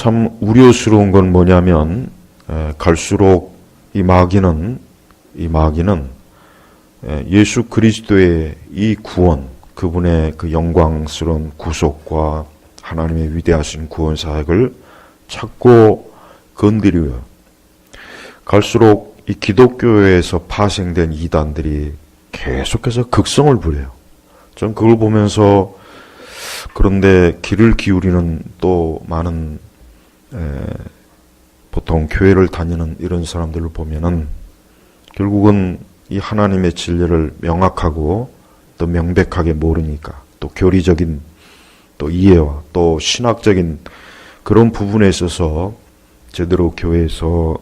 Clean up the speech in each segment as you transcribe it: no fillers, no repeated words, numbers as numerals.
참 우려스러운 건 뭐냐면 갈수록 이 마귀는 예수 그리스도의 이 구원, 그분의 그 영광스러운 구속과 하나님의 위대하신 구원 사역을 자꾸 건드려요. 갈수록 이 기독교에서 파생된 이단들이 계속해서 극성을 부려요. 전 그걸 보면서 그런데 귀를 기울이는 또 많은 보통 교회를 다니는 이런 사람들을 보면은 결국은 이 하나님의 진리를 명확하고 또 명백하게 모르니까 또 교리적인 또 이해와 또 신학적인 그런 부분에 있어서 제대로 교회에서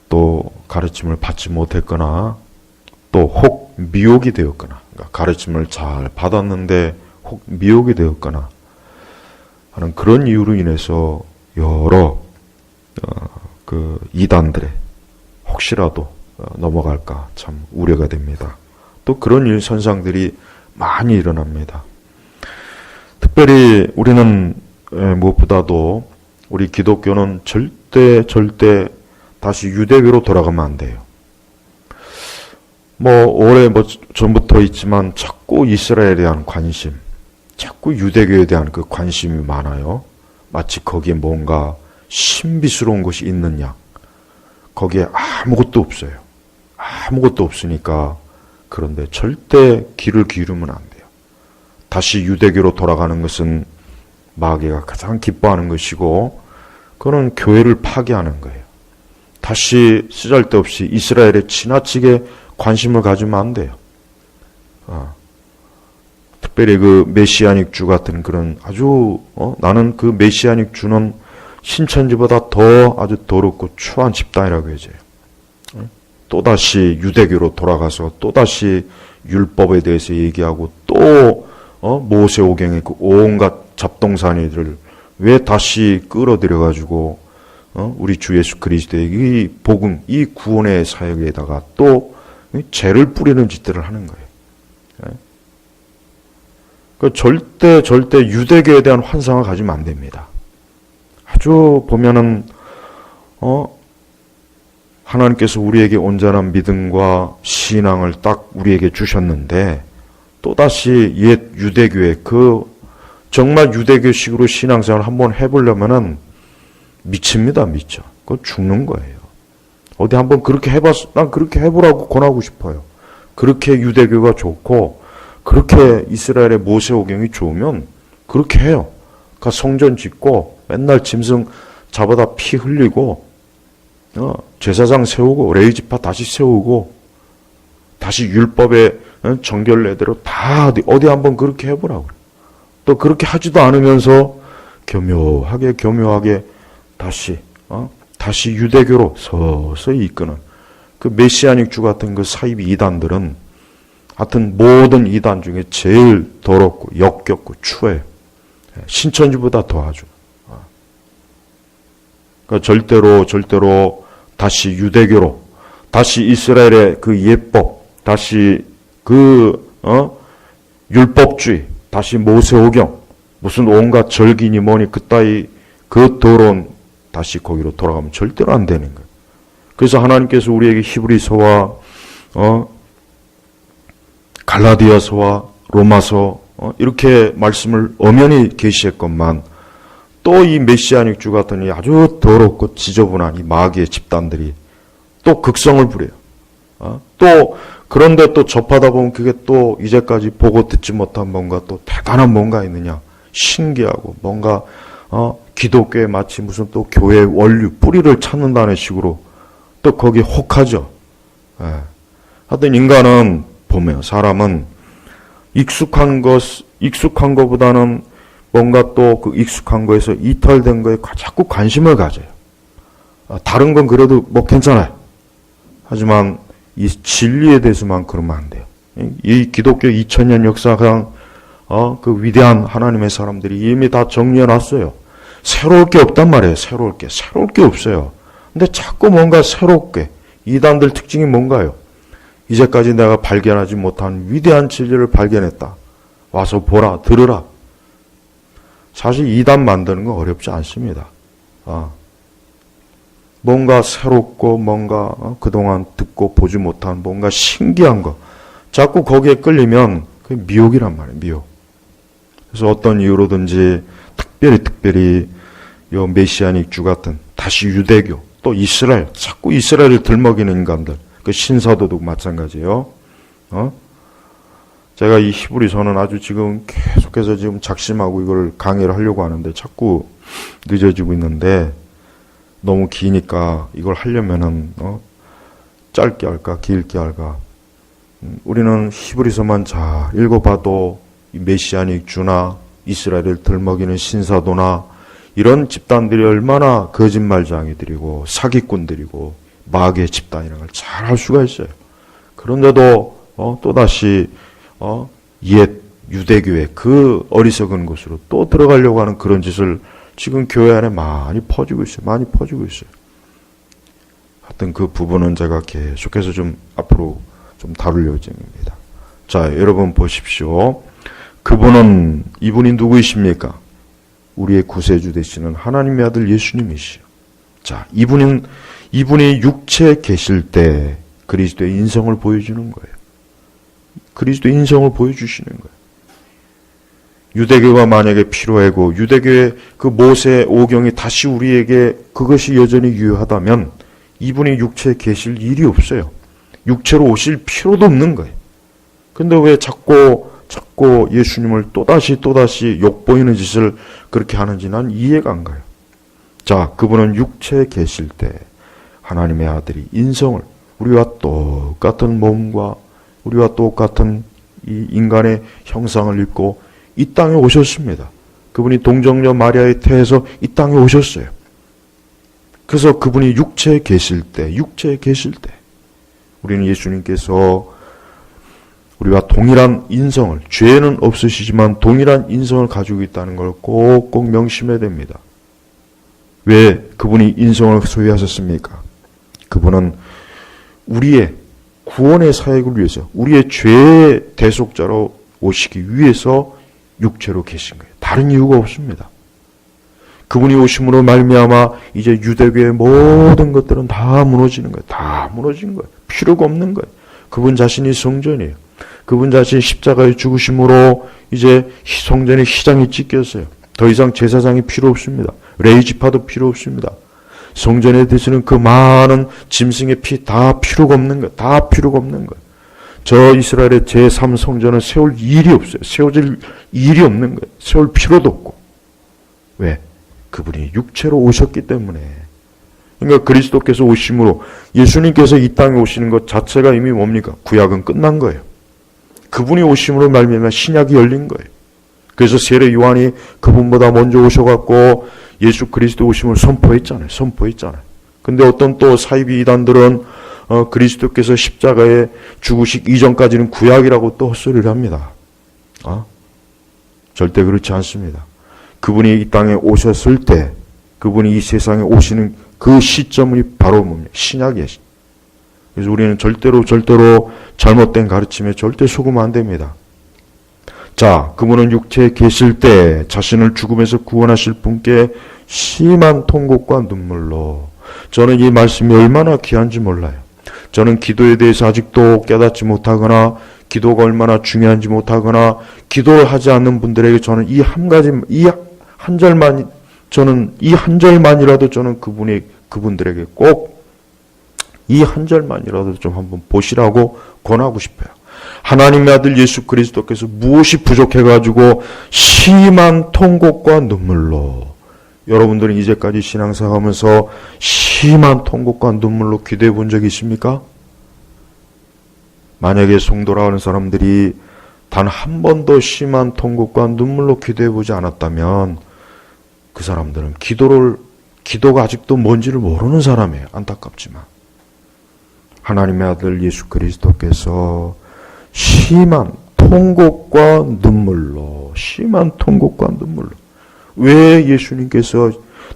또 가르침을 받지 못했거나 또 혹 미혹이 되었거나, 그러니까 가르침을 잘 받았는데 혹 미혹이 되었거나 하는 그런 이유로 인해서 여러 그 이단들의 혹시라도 넘어갈까 참 우려가 됩니다. 또 그런 일 현상들이 많이 일어납니다. 특별히 우리는 무엇보다도 우리 기독교는 절대 다시 유대교로 돌아가면 안 돼요. 오래 전부터 있지만 자꾸 이스라엘에 대한 관심, 자꾸 유대교에 대한 그 관심이 많아요. 마치 거기에 뭔가 신비스러운 것이 있느냐. 거기에 아무것도 없어요. 아무것도 없으니까 그런데 절대 귀를 기울이면 안 돼요. 다시 유대교로 돌아가는 것은 마귀가 가장 기뻐하는 것이고 그거는 교회를 파괴하는 거예요. 다시 쓰잘데없이 이스라엘에 지나치게 관심을 가지면 안 돼요. 특별히 그 메시아닉 주 같은 그런 아주 나는 그 메시아닉 주는 신천지보다 더 아주 더럽고 추한 집단이라고 해줘요. 또다시 유대교로 돌아가서 또다시 율법에 대해서 얘기하고 또 모세오경의 그 온갖 잡동사니들을 왜 다시 끌어들여가지고 우리 주 예수 그리스도의 이 복음, 이 구원의 사역에다가 또 죄를 뿌리는 짓들을 하는 거예요. 절대 유대교에 대한 환상을 가지면 안 됩니다. 아주 보면은 하나님께서 우리에게 온전한 믿음과 신앙을 딱 우리에게 주셨는데 또다시 옛 유대교의 그 정말 유대교식으로 신앙생활을 한번 해보려면은 미칩니다. 미쳐. 그건 죽는 거예요. 어디 한번 그렇게 해봤어. 난 그렇게 해보라고 권하고 싶어요. 그렇게 유대교가 좋고 그렇게 이스라엘의 모세오경이 좋으면 그렇게 해요. 그러니까 성전 짓고 맨날 짐승 잡아다 피 흘리고 제사장 세우고 레위지파 다시 세우고 다시 율법의 정결례대로 다 어디 한번 그렇게 해보라고 그래요. 또 그렇게 하지도 않으면서 교묘하게 다시 유대교로 서서히 이끄는 그 메시아닉 주 같은 그 사이비 이단들은 하여튼 모든 이단 중에 제일 더럽고 역겹고 추해요. 신천지보다 더하죠. 그러니까 절대로 다시 유대교로, 다시 이스라엘의 그 예법, 다시 그 율법주의, 다시 모세오경, 무슨 온갖 절기니 뭐니 그따위 그 더러운 다시 거기로 돌아가면 절대로 안 되는 거예요. 그래서 하나님께서 우리에게 히브리서와 갈라디아서와 로마서 이렇게 말씀을 엄연히 계시했건만 또 이 메시아닉 주 같은 이 아주 더럽고 지저분한 이 마귀의 집단들이 또 극성을 부려요. 또 그런데 또 접하다 보면 그게 또 이제까지 보고 듣지 못한 뭔가 또 대단한 뭔가 있느냐 신기하고 뭔가 기독교에 마치 무슨 또 교회 원류 뿌리를 찾는다는 식으로 또 거기에 혹하죠. 하여튼 인간은 보면 사람은 익숙한 것보다는 뭔가 또 그 익숙한 거에서 이탈된 거에 자꾸 관심을 가져요. 다른 건 그래도 뭐 괜찮아요. 하지만 이 진리에 대해서만 그러면 안 돼요. 이 기독교 2000년 역사상 그 위대한 하나님의 사람들이 이미 다 정리해 놨어요. 새로울 게 없단 말이에요. 새로울 게 없어요. 근데 자꾸 뭔가 새롭게 이단들 특징이 뭔가요? 이제까지 내가 발견하지 못한 위대한 진리를 발견했다. 와서 보라, 들으라. 사실 이단 만드는 건 어렵지 않습니다. 뭔가 새롭고 뭔가 그동안 듣고 보지 못한 뭔가 신기한 거 자꾸 거기에 끌리면 그게 미혹이란 말이에요. 미혹. 그래서 어떤 이유로든지 특별히 요 메시아닉 주 같은 다시 유대교 또 이스라엘 자꾸 이스라엘을 들먹이는 인간들 그 신사도도 마찬가지예요. 제가 이 히브리서는 아주 지금 계속해서 지금 작심하고 이걸 강의를 하려고 하는데 자꾸 늦어지고 있는데 너무 기니까 이걸 하려면은 짧게 할까 길게 할까. 우리는 히브리서만 잘 읽어봐도 이 메시아닉 주나 이스라엘을 들먹이는 신사도나 이런 집단들이 얼마나 거짓말장이들이고 사기꾼들이고 마귀의 집단이라는 걸 잘 알 수가 있어요. 그런데도 또다시 옛 유대교의 그 어리석은 곳으로 또 들어가려고 하는 그런 짓을 지금 교회 안에 많이 퍼지고 있어요. 많이 퍼지고 있어요. 하여튼 그 부분은 제가 계속해서 좀 앞으로 좀 다룰 예정입니다. 자, 여러분 보십시오. 이분이 누구이십니까? 우리의 구세주 되시는 하나님의 아들 예수님이시요. 자, 이분이 육체에 계실 때 그리스도의 인성을 보여주는 거예요. 그리스도의 인성을 보여주시는 거예요. 유대교가 만약에 필요하고 유대교의 그 모세 오경이 다시 우리에게 그것이 여전히 유효하다면 이분이 육체에 계실 일이 없어요. 육체로 오실 필요도 없는 거예요. 근데 왜 자꾸 예수님을 또다시 욕보이는 짓을 그렇게 하는지 난 이해가 안 가요. 자, 그분은 육체에 계실 때 하나님의 아들이 인성을 우리와 똑같은 몸과 우리와 똑같은 이 인간의 형상을 입고 이 땅에 오셨습니다. 그분이 동정녀 마리아의 태에서 이 땅에 오셨어요. 그래서 그분이 육체에 계실 때 우리는 예수님께서 우리와 동일한 인성을, 죄는 없으시지만 동일한 인성을 가지고 있다는 걸 꼭꼭 명심해야 됩니다. 왜 그분이 인성을 소유하셨습니까? 그분은 우리의 구원의 사역을 위해서, 우리의 죄의 대속자로 오시기 위해서 육체로 계신 거예요. 다른 이유가 없습니다. 그분이 오심으로 말미암아 이제 유대교의 모든 것들은 다 무너지는 거예요. 다 무너진 거예요. 필요가 없는 거예요. 그분 자신이 성전이에요. 그분 자신이 십자가의 죽으심으로 이제 성전의 휘장이 찢겼어요. 더 이상 제사장이 필요 없습니다. 레위지파도 필요 없습니다. 성전에 드시는 그 많은 짐승의 피 다 필요가 없는 거예요. 다 필요가 없는 거예요. 저 이스라엘의 제3성전은 세울 일이 없어요. 세워질 일이 없는 거예요. 세울 필요도 없고. 왜? 그분이 육체로 오셨기 때문에. 그러니까 그리스도께서 오심으로 예수님께서 이 땅에 오시는 것 자체가 이미 뭡니까? 구약은 끝난 거예요. 그분이 오심으로 말미암아 신약이 열린 거예요. 그래서 세례 요한이 그분보다 먼저 오셔갖고 예수 그리스도 오심을 선포했잖아요. 근데 어떤 또 사이비 이단들은 그리스도께서 십자가에 죽으시기 이전까지는 구약이라고 또 헛소리를 합니다. 절대 그렇지 않습니다. 그분이 이 땅에 오셨을 때, 그분이 이 세상에 오시는 그 시점이 바로 뭡니까? 신약이에요. 그래서 우리는 절대로 잘못된 가르침에 절대 속으면 안 됩니다. 자, 그분은 육체에 계실 때 자신을 죽음에서 구원하실 분께 심한 통곡과 눈물로, 저는 이 말씀이 얼마나 귀한지 몰라요. 저는 기도에 대해서 아직도 깨닫지 못하거나 기도가 얼마나 중요한지 못하거나 기도를 하지 않는 분들에게 저는 이 한 절만이라도 저는 그분들에게 꼭 이 한 절만이라도 좀 한번 보시라고 권하고 싶어요. 하나님의 아들 예수 그리스도께서 무엇이 부족해가지고 심한 통곡과 눈물로, 여러분들은 이제까지 신앙생활하면서 심한 통곡과 눈물로 기도해 본 적이 있습니까? 만약에 성도라 하는 사람들이 단 한 번도 심한 통곡과 눈물로 기도해 보지 않았다면 그 사람들은 기도가 아직도 뭔지를 모르는 사람이에요. 안타깝지만. 하나님의 아들 예수 그리스도께서 심한 통곡과 눈물로, 왜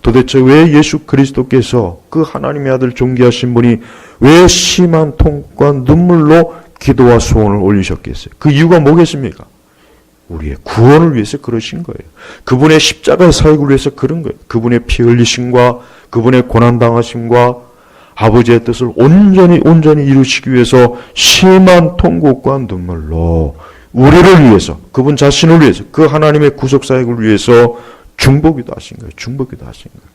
도대체 왜 예수 그리스도께서, 그 하나님의 아들 존귀하신 분이 왜 심한 통곡과 눈물로 기도와 소원을 올리셨겠어요? 그 이유가 뭐겠습니까? 우리의 구원을 위해서 그러신 거예요. 그분의 십자가의 사역을 위해서 그런 거예요. 그분의 피 흘리심과 그분의 고난당하심과 아버지의 뜻을 온전히 이루시기 위해서 심한 통곡과 눈물로 우리를 위해서, 그분 자신을 위해서, 그 하나님의 구속 사역을 위해서 중보기도 하신 거예요. 중보기도 하신 거예요.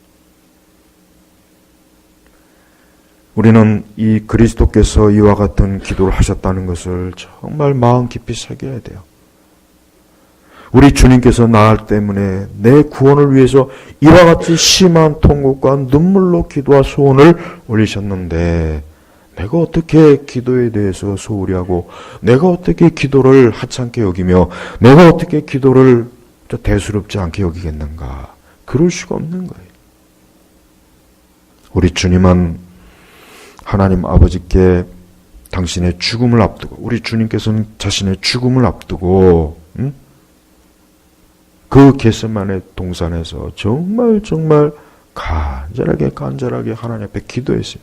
우리는 이 그리스도께서 이와 같은 기도를 하셨다는 것을 정말 마음 깊이 새겨야 돼요. 우리 주님께서 나 때문에 내 구원을 위해서 이와 같이 심한 통곡과 눈물로 기도와 소원을 올리셨는데 내가 어떻게 기도에 대해서 소홀히 하고 내가 어떻게 기도를 하찮게 여기며 내가 어떻게 기도를 대수롭지 않게 여기겠는가. 그럴 수가 없는 거예요. 우리 주님은 하나님 아버지께 당신의 죽음을 앞두고 우리 주님께서는 자신의 죽음을 앞두고 그 겟세마네 동산에서 정말 간절하게 하나님 앞에 기도했어요.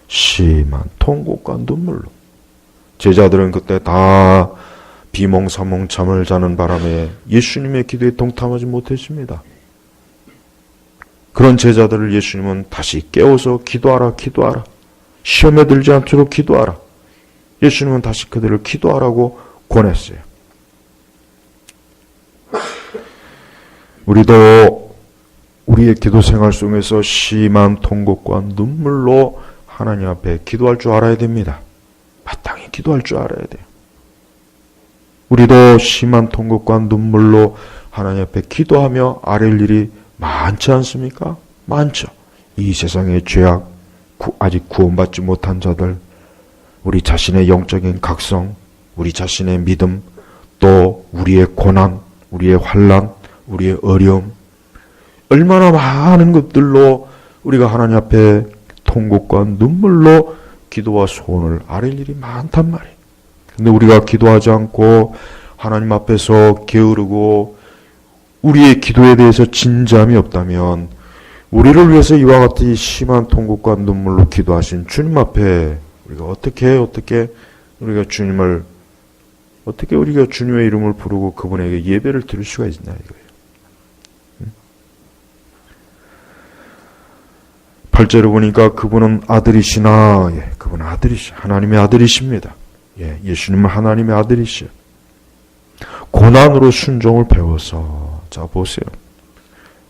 심한 통곡과 눈물로. 제자들은 그때 다 비몽사몽 잠을 자는 바람에 예수님의 기도에 동참하지 못했습니다. 그런 제자들을 예수님은 다시 깨워서 기도하라. 시험에 들지 않도록 기도하라. 예수님은 다시 그들을 기도하라고 권했어요. 우리도 우리의 기도 생활 속에서 심한 통곡과 눈물로 하나님 앞에 기도할 줄 알아야 됩니다. 마땅히 기도할 줄 알아야 돼요. 우리도 심한 통곡과 눈물로 하나님 앞에 기도하며 아랠 일이 많지 않습니까? 많죠. 이 세상의 죄악, 아직 구원받지 못한 자들, 우리 자신의 영적인 각성, 우리 자신의 믿음, 또 우리의 고난, 우리의 환난, 우리의 어려움, 얼마나 많은 것들로 우리가 하나님 앞에 통곡과 눈물로 기도와 소원을 아랠 일이 많단 말이에요. 근데 우리가 기도하지 않고 하나님 앞에서 게으르고 우리의 기도에 대해서 진지함이 없다면 우리를 위해서 이와 같이 심한 통곡과 눈물로 기도하신 주님 앞에 우리가 어떻게 우리가 주님을 어떻게 우리가 주님의 이름을 부르고 그분에게 예배를 드릴 수가 있냐 이거예요. 8절에 보니까 그분은 아들이시나, 그분은 하나님의 아들이십니다. 예수님은 하나님의 아들이시요. 고난으로 순종을 배워서, 자 보세요.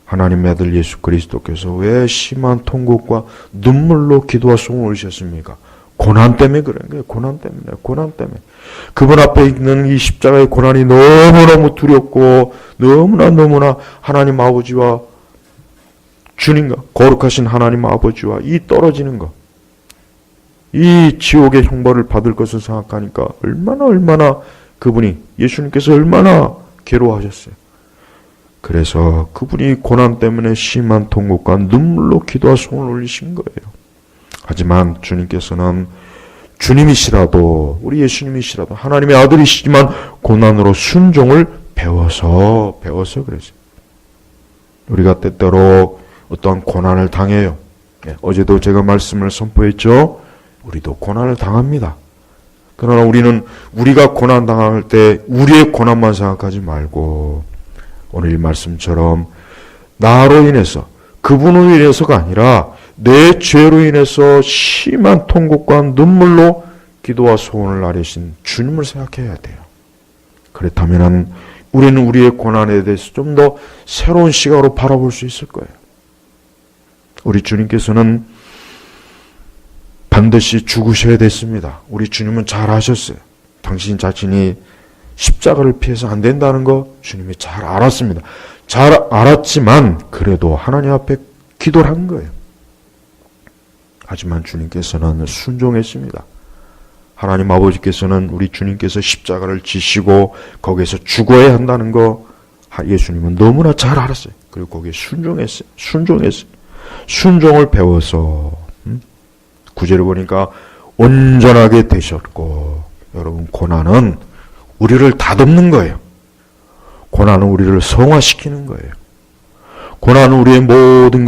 하나님의 아들 예수 그리스도께서 왜 심한 통곡과 눈물로 기도와 소원을 올리셨습니까? 고난 때문에 그런 거예요. 고난 때문에. 그분 앞에 있는 이 십자가의 고난이 너무너무 두렵고 너무나 하나님 아버지와 주님과 거룩하신 하나님 아버지와 이 떨어지는 것, 이 지옥의 형벌을 받을 것을 생각하니까 얼마나 그분이 예수님께서 얼마나 괴로워하셨어요. 그래서 그분이 고난 때문에 심한 통곡과 눈물로 기도와 소원을 올리신 거예요. 하지만 주님께서는 주님이시라도 우리 예수님이시라도 하나님의 아들이시지만 고난으로 순종을 배워서 그랬어요. 우리가 때때로 어떠한 고난을 당해요. 어제도 제가 말씀을 선포했죠. 우리도 고난을 당합니다. 그러나 우리는 우리가 고난 당할 때 우리의 고난만 생각하지 말고 오늘 이 말씀처럼 나로 인해서 그분으로 인해서가 아니라 내 죄로 인해서 심한 통곡과 눈물로 기도와 소원을 아뢰신 주님을 생각해야 돼요. 그렇다면 우리는 우리의 고난에 대해서 좀 더 새로운 시각으로 바라볼 수 있을 거예요. 우리 주님께서는 반드시 죽으셔야 됐습니다. 우리 주님은 잘 아셨어요. 당신 자신이 십자가를 피해서 안 된다는 거 주님이 잘 알았습니다. 잘 알았지만 그래도 하나님 앞에 기도를 한 거예요. 하지만 주님께서는 순종했습니다. 하나님 아버지께서는 우리 주님께서 십자가를 지시고 거기에서 죽어야 한다는 거 예수님은 너무나 잘 알았어요. 그리고 거기에 순종했어요. 순종을 배워서 9절을 보니까 온전하게 되셨고, 여러분 고난은 우리를 다듬는 거예요. 고난은 우리를 성화시키는 거예요. 고난은 우리의 모든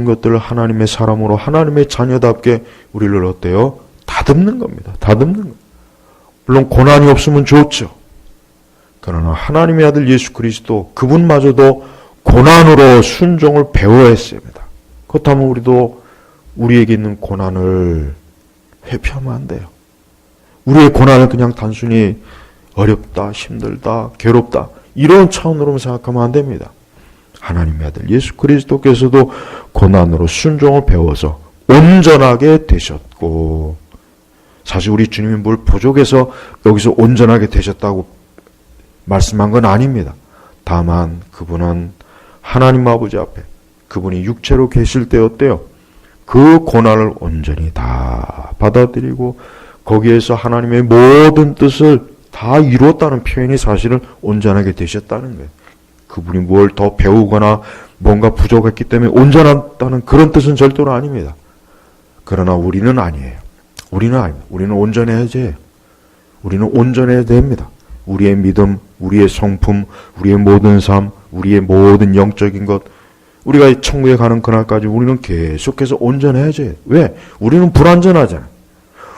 것들을 하나님의 사람으로 하나님의 자녀답게 우리를 다듬는 겁니다. 다듬는 거. 물론 고난이 없으면 좋죠. 그러나 하나님의 아들 예수 그리스도 그분마저도 고난으로 순종을 배워야 했습니다. 그렇다면 우리도 우리에게 있는 고난을 회피하면 안 돼요. 우리의 고난을 그냥 단순히 어렵다, 힘들다, 괴롭다 이런 차원으로만 생각하면 안 됩니다. 하나님의 아들 예수 그리스도께서도 고난으로 순종을 배워서 온전하게 되셨고, 사실 우리 주님이 뭘 부족해서 여기서 온전하게 되셨다고 말씀한 건 아닙니다. 다만 그분은 하나님 아버지 앞에 그분이 육체로 계실 때 어때요? 그 고난을 온전히 다 받아들이고 거기에서 하나님의 모든 뜻을 다 이루었다는 표현이 사실은 온전하게 되셨다는 거예요. 그분이 뭘 더 배우거나 뭔가 부족했기 때문에 온전하다는 그런 뜻은 절대로 아닙니다. 그러나 우리는 아니에요. 우리는 아닙니다. 우리는 온전해야지 해요. 우리는 온전해야 됩니다. 우리의 믿음, 우리의 성품, 우리의 모든 삶, 우리의 모든 영적인 것, 우리가 천국에 가는 그날까지 우리는 계속해서 온전해야지 해요. 왜? 우리는 불완전하잖아요.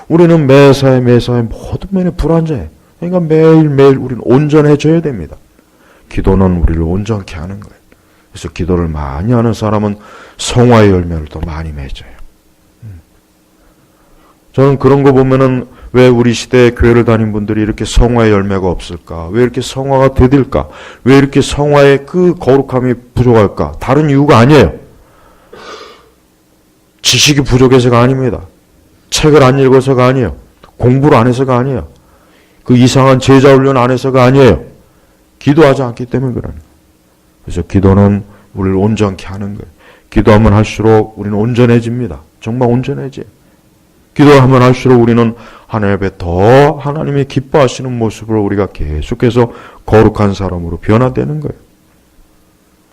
우리는 매사에 모든 면에 불완전해. 그러니까 매일매일 우리는 온전해져야 됩니다. 기도는 우리를 온전케 하는 거예요. 그래서 기도를 많이 하는 사람은 성화의 열매를 더 많이 맺어요. 저는 그런 거 보면은 왜 우리 시대에 교회를 다닌 분들이 이렇게 성화의 열매가 없을까? 왜 이렇게 성화가 더딜까? 왜 이렇게 성화의 그 거룩함이 부족할까? 다른 이유가 아니에요. 지식이 부족해서가 아닙니다. 책을 안 읽어서가 아니에요. 공부를 안 해서가 아니에요. 그 이상한 제자 훈련 안 해서가 아니에요. 기도하지 않기 때문에 그러는 거예요. 그래서 기도는 우리를 온전케 하는 거예요. 기도하면 할수록 우리는 온전해집니다. 정말 온전해져요. 기도하면 할수록 우리는 하나님 앞에 더 하나님이 기뻐하시는 모습으로 우리가 계속해서 거룩한 사람으로 변화되는 거예요.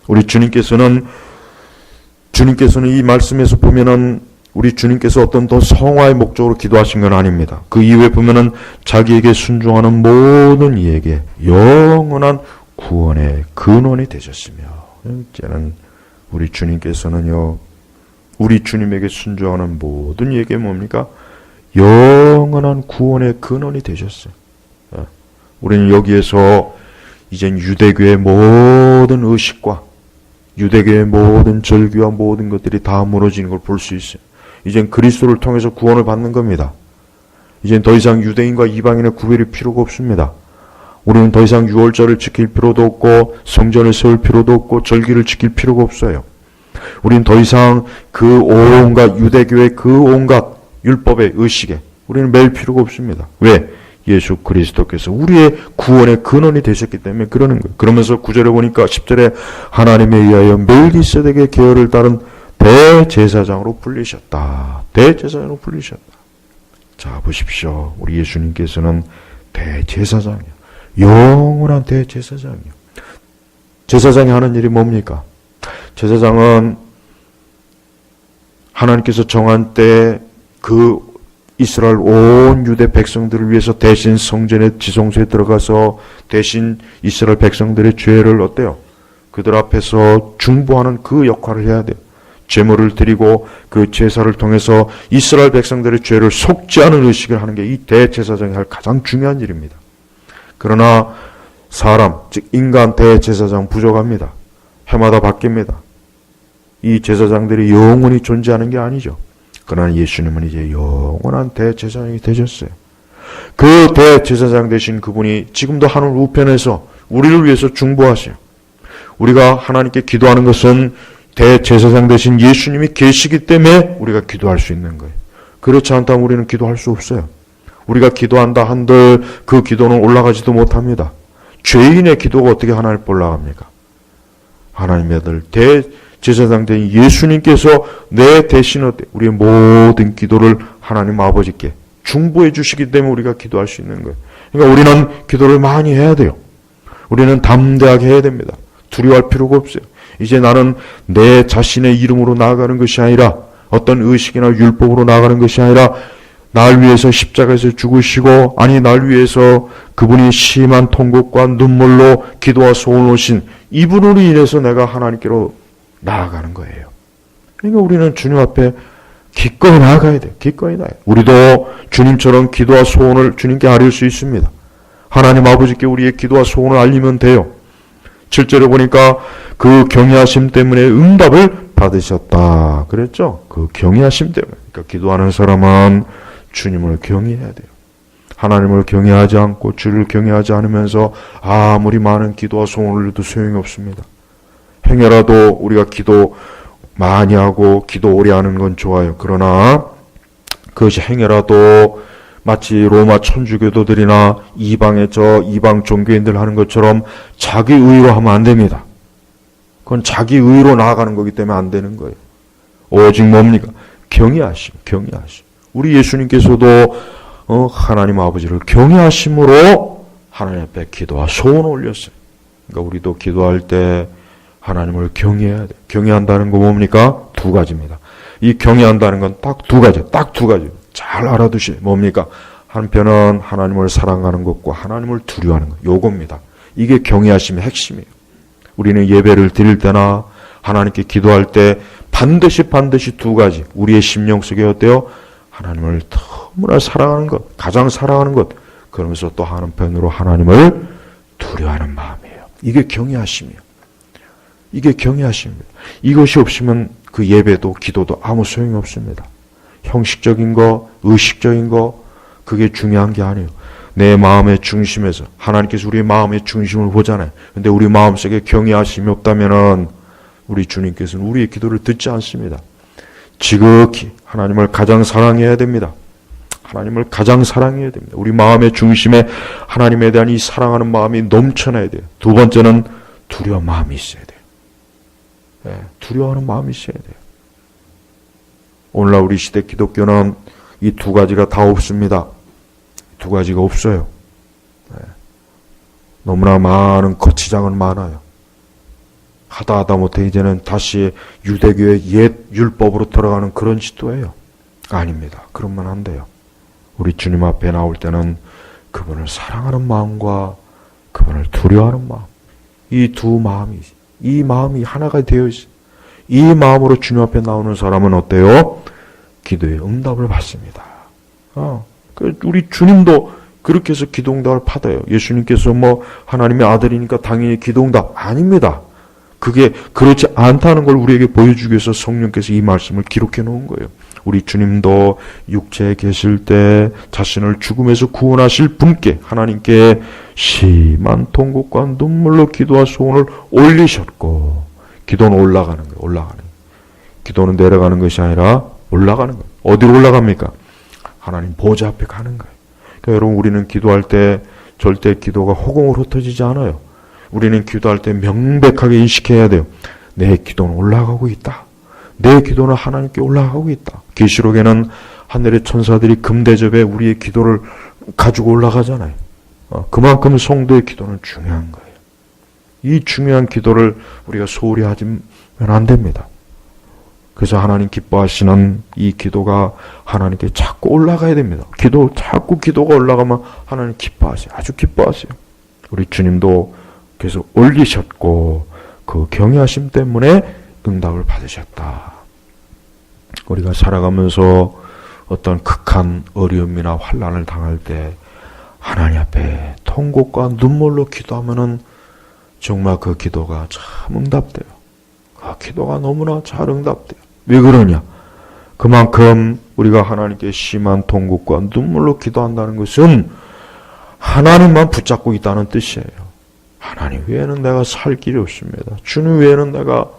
우리 주님께서는 이 말씀에서 보면은 우리 주님께서 어떤 더 성화의 목적으로 기도하신 건 아닙니다. 그 이후에 보면은 자기에게 순종하는 모든 이에게 영원한 구원의 근원이 되셨으며, 이제는 우리 주님께서는요, 우리 주님에게 순종하는 모든 이에게 뭡니까? 영원한 구원의 근원이 되셨어요. 우리는 여기에서 이젠 유대교의 모든 의식과 유대교의 모든 절규와 모든 것들이 다 무너지는 걸 볼 수 있어요. 이젠 그리스도를 통해서 구원을 받는 겁니다. 이젠 더 이상 유대인과 이방인의 구별이 필요가 없습니다. 우리는 더 이상 유월절을 지킬 필요도 없고 성전을 세울 필요도 없고 절기를 지킬 필요가 없어요. 우리는 더 이상 그 온갖 유대교의 그 온갖 율법의 의식에 우리는 매일 필요가 없습니다. 왜? 예수 그리스도께서 우리의 구원의 근원이 되셨기 때문에 그러는 거예요. 그러면서 9절에 보니까 10절에 하나님에 의하여 멜기세덱의 계열을 따른 대제사장으로 불리셨다. 대제사장으로 불리셨다. 자, 보십시오. 우리 예수님께서는 대제사장이요. 영원한 대제사장이요. 제사장이 하는 일이 뭡니까? 제사장은 하나님께서 정한 때 그 이스라엘 온 유대 백성들을 위해서 대신 성전의 지성소에 들어가서 대신 이스라엘 백성들의 죄를 어때요? 그들 앞에서 중보하는 그 역할을 해야 돼요. 제물을 드리고 그 제사를 통해서 이스라엘 백성들의 죄를 속죄하는 의식을 하는 게 이 대제사장이 할 가장 중요한 일입니다. 그러나 사람, 즉 인간 대제사장 부족합니다. 해마다 바뀝니다. 이 제사장들이 영원히 존재하는 게 아니죠. 그러나 예수님은 이제 영원한 대제사장이 되셨어요. 그 대제사장 되신 그분이 지금도 하늘 우편에서 우리를 위해서 중보하세요. 우리가 하나님께 기도하는 것은 대제사장 되신 예수님이 계시기 때문에 우리가 기도할 수 있는 거예요. 그렇지 않다면 우리는 기도할 수 없어요. 우리가 기도한다 한들 그 기도는 올라가지도 못합니다. 죄인의 기도가 어떻게 하나님 앞에 올라갑니까? 하나님의 아들 대제사장 된 예수님께서 내 대신으로 우리의 모든 기도를 하나님 아버지께 중보해 주시기 때문에 우리가 기도할 수 있는 거예요. 그러니까 우리는 기도를 많이 해야 돼요. 우리는 담대하게 해야 됩니다. 두려워할 필요가 없어요. 이제 나는 내 자신의 이름으로 나아가는 것이 아니라 어떤 의식이나 율법으로 나아가는 것이 아니라 날 위해서 십자가에서 죽으시고 날 위해서 그분이 심한 통곡과 눈물로 기도와 소원을 오신 이분으로 인해서 내가 하나님께로 나아가는 거예요. 그러니까 우리는 주님 앞에 기꺼이 나아가야 돼요. 기꺼이 나아가야 돼요. 우리도 주님처럼 기도와 소원을 주님께 아뢰을 수 있습니다. 하나님 아버지께 우리의 기도와 소원을 알리면 돼요. 7절에 보니까 그 경외하심 때문에 응답을 받으셨다 그랬죠. 그 경외하심 때문에. 그러니까 기도하는 사람은 주님을 경외해야 돼요. 하나님을 경외하지 않고 주를 경외하지 않으면서 아무리 많은 기도와 소원을 해도 소용이 없습니다. 행여라도 우리가 기도 많이 하고 기도 오래 하는 건 좋아요. 그러나 그것이 행여라도 마치 로마 천주교도들이나 이방 종교인들 하는 것처럼 자기 의로 하면 안 됩니다. 그건 자기 의로 나아가는 거기 때문에 안 되는 거예요. 오직 뭡니까? 경외하심. 우리 예수님께서도 하나님 아버지를 경외하심으로 하나님 앞에 기도와 소원을 올렸어요. 그러니까 우리도 기도할 때 하나님을 경외해야 돼요. 경외한다는 거 뭡니까? 두 가지입니다. 이 경외한다는 건 딱 두 가지. 잘 알아두세요. 뭡니까? 한편은 하나님을 사랑하는 것과 하나님을 두려워하는 것. 요겁니다. 이게 경외하심의 핵심이에요. 우리는 예배를 드릴 때나 하나님께 기도할 때 반드시 두 가지. 우리의 심령 속에 어때요? 하나님을 너무나 사랑하는 것, 가장 사랑하는 것. 그러면서 또 한편으로 하나님을 두려워하는 마음이에요. 이게 경외하심이에요. 이게 경외하심입니다. 이것이 없으면 그 예배도 기도도 아무 소용이 없습니다. 형식적인 거, 의식적인 거, 그게 중요한 게 아니에요. 내 마음의 중심에서 하나님께서 우리의 마음의 중심을 보잖아요. 근데 우리 마음속에 경외하심이 없다면은 우리 주님께서는 우리의 기도를 듣지 않습니다. 지극히 하나님을 가장 사랑해야 됩니다. 하나님을 가장 사랑해야 됩니다. 우리 마음의 중심에 하나님에 대한 이 사랑하는 마음이 넘쳐나야 돼요. 두 번째는 두려운 마음이 있어야 돼요. 네, 두려워하는 마음이 있어야 돼요. 오늘날 우리 시대 기독교는 이 두 가지가 다 없습니다. 두 가지가 없어요. 네. 너무나 많은 거치장은 많아요. 하다 못해 이제는 다시 유대교의 옛 율법으로 들어가는 그런 시도예요. 아닙니다. 그러면 안 돼요. 우리 주님 앞에 나올 때는 그분을 사랑하는 마음과 그분을 두려워하는 마음, 이 두 마음이, 이 마음이 하나가 되어 있어요. 이 마음으로 주님 앞에 나오는 사람은 어때요? 기도의 응답을 받습니다. 우리 주님도 그렇게 해서 기도응답을 받아요. 예수님께서 하나님의 아들이니까 당연히 기도응답 아닙니다. 그게 그렇지 않다는 걸 우리에게 보여주기 위해서 성령께서 이 말씀을 기록해 놓은 거예요. 우리 주님도 육체에 계실 때 자신을 죽음에서 구원하실 분께 하나님께 심한 통곡과 눈물로 기도와 소원을 올리셨고, 기도는 올라가는 거예요. 기도는 내려가는 것이 아니라 올라가는 거예요. 어디로 올라갑니까? 하나님 보좌 앞에 가는 거예요. 그러니까 여러분, 우리는 기도할 때 절대 기도가 허공으로 흩어지지 않아요. 우리는 기도할 때 명백하게 인식해야 돼요. 내 기도는 올라가고 있다. 내 기도는 하나님께 올라가고 있다. 계시록에는 하늘의 천사들이 금대접에 우리의 기도를 가지고 올라가잖아요. 그만큼 성도의 기도는 중요한 거예요. 이 중요한 기도를 우리가 소홀히 하면 안 됩니다. 그래서 하나님 기뻐하시는 이 기도가 하나님께 자꾸 올라가야 됩니다. 자꾸 기도가 올라가면 하나님 기뻐하세요. 아주 기뻐하세요. 우리 주님도 계속 올리셨고 그 경외하심 때문에 응답을 받으셨다. 우리가 살아가면서 어떤 극한 어려움이나 환난을 당할 때 하나님 앞에 통곡과 눈물로 기도하면은 정말 그 기도가 참 응답돼요. 그 기도가 너무나 잘 응답돼요. 왜 그러냐? 그만큼 우리가 하나님께 심한 통곡과 눈물로 기도한다는 것은 하나님만 붙잡고 있다는 뜻이에요. 하나님 외에는 내가 살 길이 없습니다. 주님 외에는 내가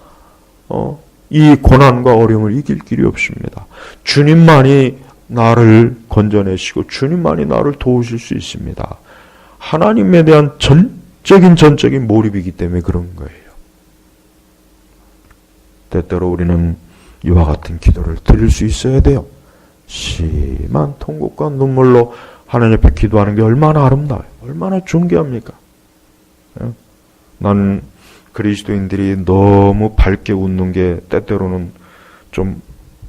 이 고난과 어려움을 이길 길이 없습니다. 주님만이 나를 건져내시고 주님만이 나를 도우실 수 있습니다. 하나님에 대한 전적인 몰입이기 때문에 그런 거예요. 때때로 우리는 이와 같은 기도를 드릴 수 있어야 돼요. 심한 통곡과 눈물로 하나님 앞에 기도하는 게 얼마나 아름다워요. 얼마나 존귀합니까? 나는 그리스도인들이 너무 밝게 웃는 게 때때로는 좀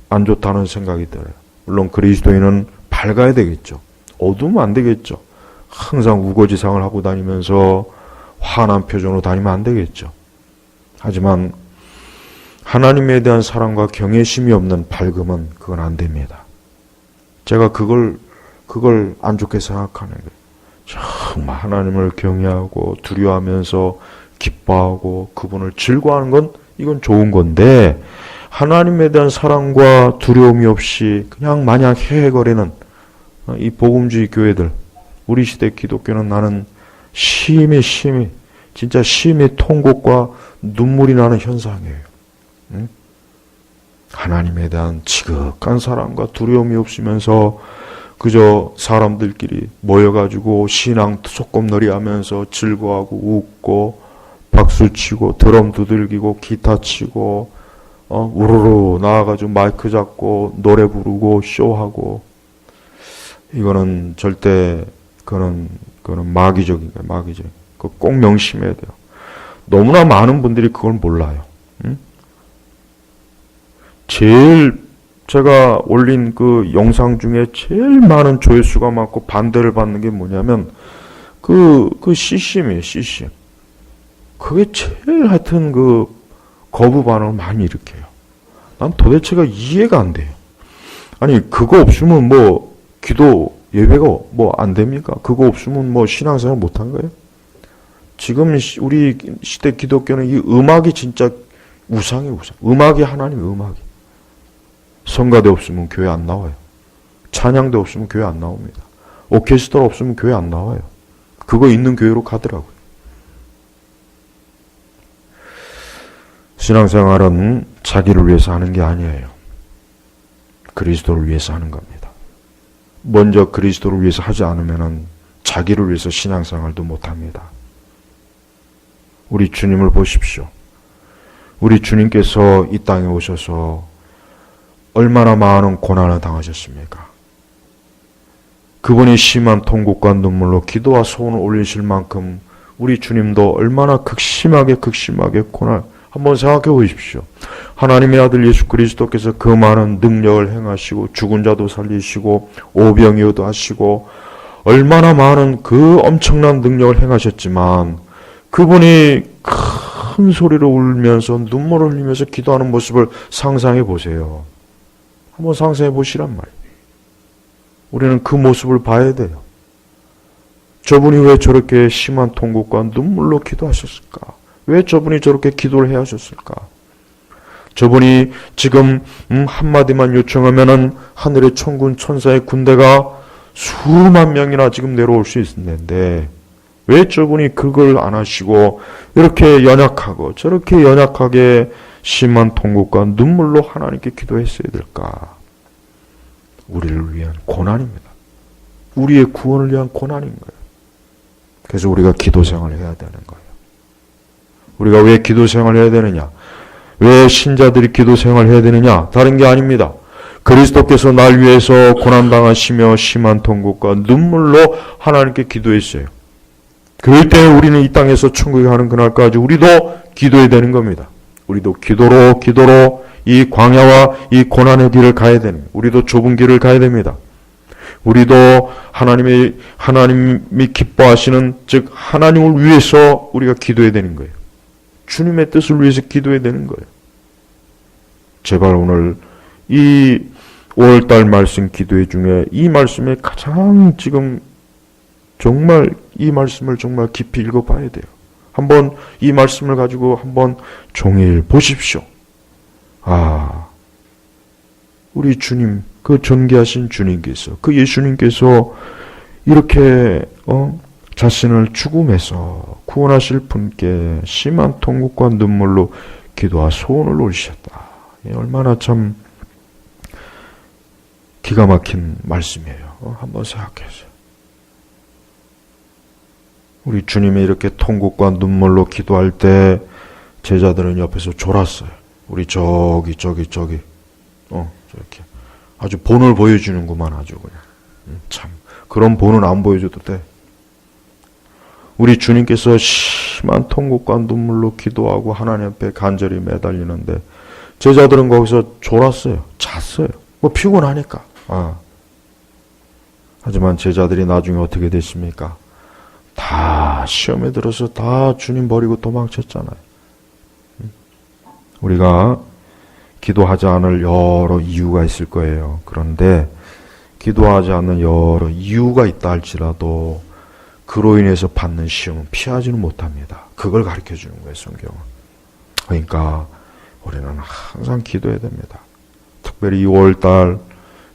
안 좋다는 생각이 들어요. 물론 그리스도인은 밝아야 되겠죠. 어두우면 안 되겠죠. 항상 우거지상을 하고 다니면서 환한 표정으로 다니면 안 되겠죠. 하지만 하나님에 대한 사랑과 경외심이 없는 밝음은 그건 안 됩니다. 제가 그걸 안 좋게 생각하는 거예요. 정말 하나님을 경외하고 두려워하면서 기뻐하고 그분을 즐거워하는 건 이건 좋은 건데, 하나님에 대한 사랑과 두려움이 없이 그냥 마냥 헤헤거리는 이 복음주의 교회들, 우리 시대 기독교는 나는 심히 진짜 심히 통곡과 눈물이 나는 현상이에요. 응? 하나님에 대한 지극한 사랑과 두려움이 없으면서 그저 사람들끼리 모여가지고 신앙 소꿉놀이 하면서 즐거워하고 웃고 박수치고 드럼 두들기고 기타 치고 우르르 나와가지고 마이크 잡고 노래 부르고 쇼하고, 이거는 절대 그거는 마귀적인 거예요. 마귀적. 그거 꼭 명심해야 돼요. 너무나 많은 분들이 그걸 몰라요. 응? 제일 제가 올린 그 영상 중에 제일 많은 조회수가 많고 반대를 받는 게 뭐냐면 그 CCM이에요. CCM. 그게 제일 하여튼 그 거부 반응을 많이 일으켜요. 난 도대체가 이해가 안 돼요. 아니 그거 없으면 뭐 기도 예배가 뭐 안 됩니까? 그거 없으면 뭐 신앙생활 못한 거예요? 지금 우리 시대 기독교는 이 음악이 진짜 우상이에요. 우상. 음악이 하나님의 음악이. 성가대 없으면 교회 안 나와요. 찬양대 없으면 교회 안 나옵니다. 오케스트라 없으면 교회 안 나와요. 그거 있는 교회로 가더라고요. 신앙생활은 자기를 위해서 하는 게 아니에요. 그리스도를 위해서 하는 겁니다. 먼저 그리스도를 위해서 하지 않으면 자기를 위해서 신앙생활도 못합니다. 우리 주님을 보십시오. 우리 주님께서 이 땅에 오셔서 얼마나 많은 고난을 당하셨습니까? 그분이 심한 통곡과 눈물로 기도와 소원을 올리실 만큼 우리 주님도 얼마나 극심하게 고난, 한번 생각해 보십시오. 하나님의 아들 예수 그리스도께서 그 많은 능력을 행하시고 죽은 자도 살리시고 오병이어도 하시고 얼마나 많은 그 엄청난 능력을 행하셨지만 그분이 큰 소리로 울면서 눈물을 흘리면서 기도하는 모습을 상상해 보세요. 한번 상상해 보시란 말이에요. 우리는 그 모습을 봐야 돼요. 저분이 왜 저렇게 심한 통곡과 눈물로 기도하셨을까? 왜 저분이 저렇게 기도를 해야 하셨을까? 저분이 지금 한마디만 요청하면은 하늘의 천군 천사의 군대가 수만 명이나 지금 내려올 수 있는데 왜 저분이 그걸 안 하시고 이렇게 연약하고 저렇게 연약하게 심한 통곡과 눈물로 하나님께 기도했어야 될까? 우리를 위한 고난입니다. 우리의 구원을 위한 고난인 거예요. 그래서 우리가 기도 생활을 해야 되는 거예요. 우리가 왜 기도 생활을 해야 되느냐? 왜 신자들이 기도 생활을 해야 되느냐? 다른 게 아닙니다. 그리스도께서 날 위해서 고난당하시며 심한 통곡과 눈물로 하나님께 기도했어요. 그럴 때 우리는 이 땅에서 천국에 가는 그날까지 우리도 기도해야 되는 겁니다. 우리도 기도로 이 광야와 이 고난의 길을 가야 되는 거예요. 우리도 좁은 길을 가야 됩니다. 우리도 하나님이 기뻐하시는, 즉 하나님을 위해서 우리가 기도해야 되는 거예요. 주님의 뜻을 위해서 기도해야 되는 거예요. 제발 오늘 이 5월달 말씀 기도회 중에 이 말씀에 가장 지금 정말 이 말씀을 정말 깊이 읽어봐야 돼요. 한번 이 말씀을 가지고 한번 종일 보십시오. 아, 우리 주님, 그 존귀하신 주님께서, 그 예수님께서 이렇게 자신을 죽음에서 구원하실 분께 심한 통곡과 눈물로 기도와 소원을 올리셨다. 얼마나 참 기가 막힌 말씀이에요. 한번 생각해보세요. 우리 주님이 이렇게 통곡과 눈물로 기도할 때 제자들은 옆에서 졸았어요. 우리 저기 저렇게 아주 본을 보여주는구만. 아주 그냥 참 그런 본은 안 보여줘도 돼. 우리 주님께서 심한 통곡과 눈물로 기도하고 하나님 앞에 간절히 매달리는데 제자들은 거기서 졸았어요. 잤어요. 뭐 피곤하니까. 하지만 제자들이 나중에 어떻게 됐습니까? 다 시험에 들어서 다 주님 버리고 도망쳤잖아요. 우리가 기도하지 않을 여러 이유가 있을 거예요. 그런데 기도하지 않는 여러 이유가 있다 할지라도 그로 인해서 받는 시험은 피하지는 못합니다. 그걸 가르쳐 주는 거예요, 성경은. 그러니까 우리는 항상 기도해야 됩니다. 특별히 6월달,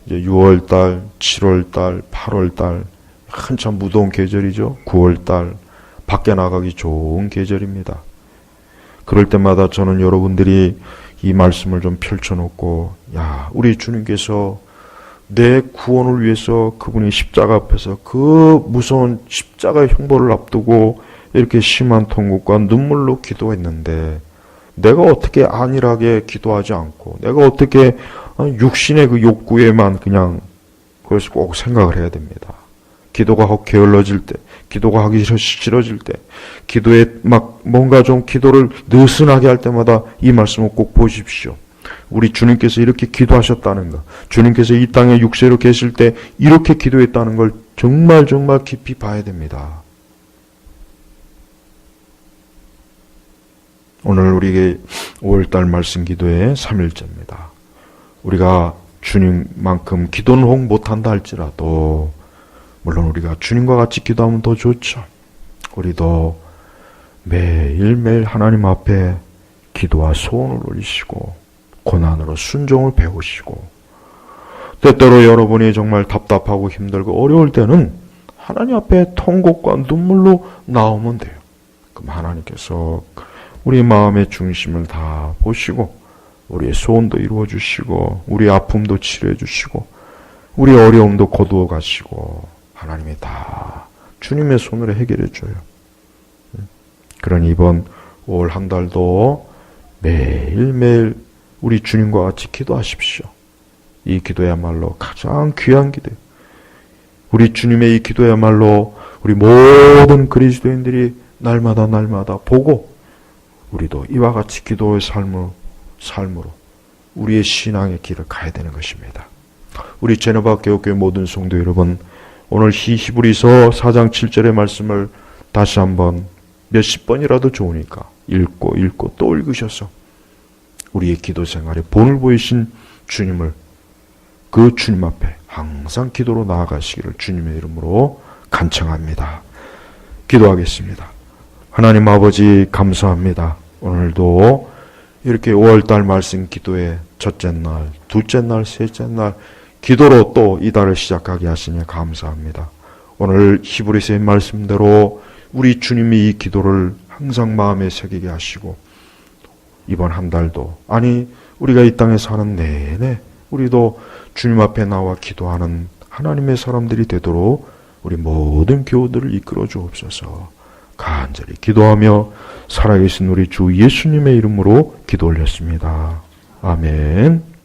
이제 6월달, 7월달, 8월달, 한참 무더운 계절이죠. 9월달, 밖에 나가기 좋은 계절입니다. 그럴 때마다 저는 여러분들이 이 말씀을 좀 펼쳐놓고, 야, 우리 주님께서 내 구원을 위해서 그분이 십자가 앞에서 그 무서운 십자가의 형벌을 앞두고 이렇게 심한 통곡과 눈물로 기도했는데, 내가 어떻게 안일하게 기도하지 않고, 내가 어떻게 육신의 그 욕구에만 그냥 그것을 꼭 생각을 해야 됩니다. 기도가 게을러질 때, 기도가 하기 싫어질 때, 기도에 막 뭔가 좀 기도를 느슨하게 할 때마다 이 말씀을 꼭 보십시오. 우리 주님께서 이렇게 기도하셨다는 것, 주님께서 이 땅에 육세로 계실 때 이렇게 기도했다는 걸 정말 정말 깊이 봐야 됩니다. 오늘 우리에게 5월달 말씀 기도의 3일째입니다. 우리가 주님만큼 기도는 혹 못한다 할지라도 물론 우리가 주님과 같이 기도하면 더 좋죠. 우리도 매일매일 하나님 앞에 기도와 소원을 올리시고 고난으로 순종을 배우시고 때때로 여러분이 정말 답답하고 힘들고 어려울 때는 하나님 앞에 통곡과 눈물로 나오면 돼요. 그럼 하나님께서 우리 마음의 중심을 다 보시고 우리의 소원도 이루어 주시고 우리의 아픔도 치료해 주시고 우리의 어려움도 거두어 가시고 하나님이 다 주님의 손으로 해결해 줘요. 그러니 이번 5월 한 달도 매일매일 우리 주님과 같이 기도하십시오. 이 기도야말로 가장 귀한 기도예요. 우리 주님의 이 기도야말로 우리 모든 그리스도인들이 날마다 보고 우리도 이와 같이 기도의 삶으로 우리의 신앙의 길을 가야 되는 것입니다. 우리 제노바 교회 모든 성도 여러분, 오늘 히브리서 4장 7절의 말씀을 다시 한번 몇십 번이라도 좋으니까 읽고 또 읽으셔서 우리의 기도 생활에 본을 보이신 주님을 그 주님 앞에 항상 기도로 나아가시기를 주님의 이름으로 간청합니다. 기도하겠습니다. 하나님 아버지 감사합니다. 오늘도 이렇게 5월달 말씀 기도의 첫째 날, 둘째 날, 셋째 날 기도로 또 이 달을 시작하게 하시니 감사합니다. 오늘 히브리서의 말씀대로 우리 주님이 이 기도를 항상 마음에 새기게 하시고 이번 한 달도 아니 우리가 이 땅에 사는 내내 우리도 주님 앞에 나와 기도하는 하나님의 사람들이 되도록 우리 모든 교우들을 이끌어 주옵소서. 간절히 기도하며 살아계신 우리 주 예수님의 이름으로 기도 올렸습니다. 아멘.